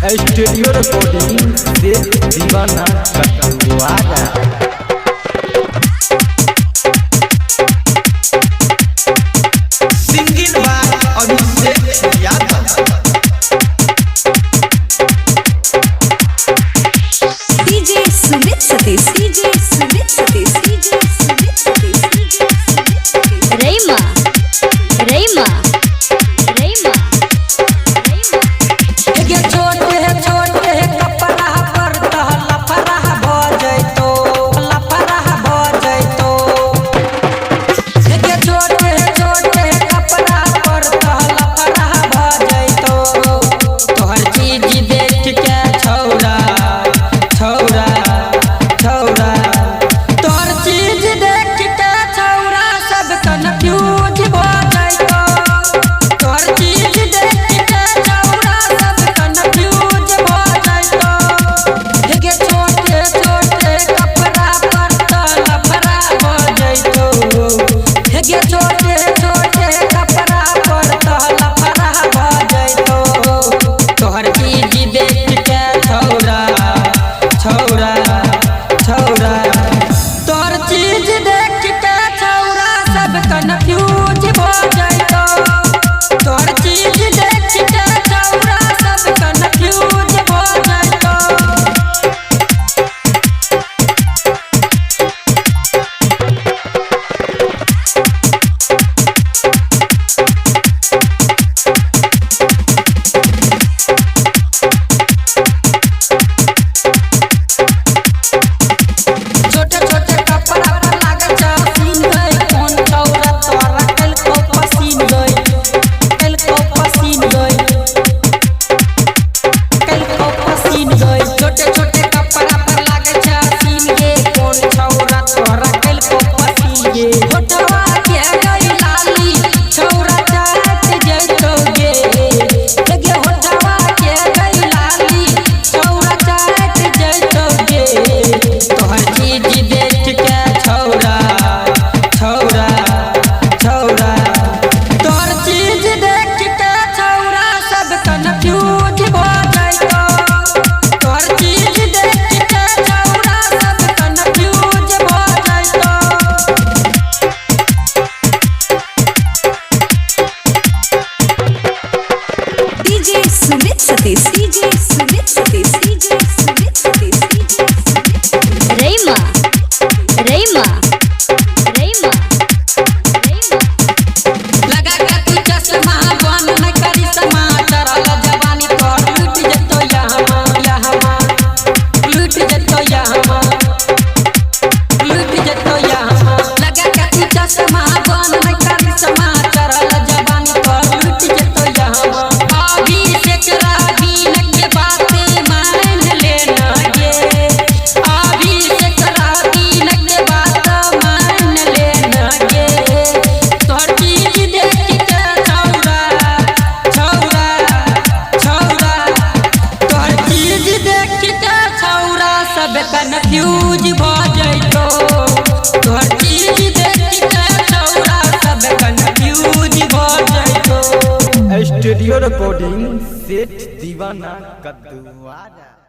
Studio recording से दीवाना कटवारा। Singing by Abhishek Yadav. DJ Sumit Satish, DJ Sumit Satish, DJ Sumit Satish, DJ Sumit Satish. रईमा रईमा रईमा रईमा। ये छोटे कपड़ा पर तो लफड़ा भजैतो, लफड़ा भजैतो। ये छोटे कपड़ा पर तो लफड़ा भजैतो। तोहर चीज देख के छौरा छौरा छौरा, तोहर चीज देख के छौरा सब कन्फ्यूज भजैतो। तोहर चीज देख के छौरा सब कन्फ्यूज भजैतो। ये छोटे कपड़ा पर तो लफड़ा भजैतो। ये छोटे कपड़ा पर तो लफड़ा भजैतो। तोहर चीज देख के छौरा छौरा छौरा, तोहर चीज देख के छौरा सब कन्फ्यूज भजैतो। तोहर चीज देख के छौरा सब कन्फ्यूज भजैतो। छोटे कपड़ा पर लागे सीन गई कौन छौरा तोरा कल को पसीन गई, कल को पसीन गई, कल को पसीन गई। छोटे कपड़ा पर लागे सीन गे कौन छौरा तोरा कल को पसीन गे। होठवा के गई लाली छौरा चाट जैतो गे। लगे होठवा के गई लाली छौरा चाट जैतो गे। तोहर चीज देख के छौरा छौरा छौरा, तोहर चीज देख के छौरा सब कन्फ्यूज भजैतो। तोहर चीज देख के छौरा सब कन्फ्यूज भजैतो। DJ Sumit Satish, DJ Sumit Satish, DJ Sumit Satish, DJ Sumit Satish. रईमा रईमा रईमा रईमा। लगा के तू चश्मा बन न करी समा, चढ़ल जवानी तोहर लूट जतो यहमा यहमा, लूट जतो यहमा, लूट जतो यहमा। लगा के तू चश्मा बन न करी समा, चढ़ल जवानी तोहर लूट जतो यहमा। अभी से राबीन के बातें मान लेना गे। अभी से राबीन के बात मान लेना गे। तोहर चीज देख के छौरा छौरा छौरा, तोहर चीज देख के छौरा सब कन्फ्यूज भजैतो। तोहर चीज देख के छौरा सब कन्फ्यूज भजैतो। स्टूडियो रिकॉर्डिंग से दीवाना कटवारा।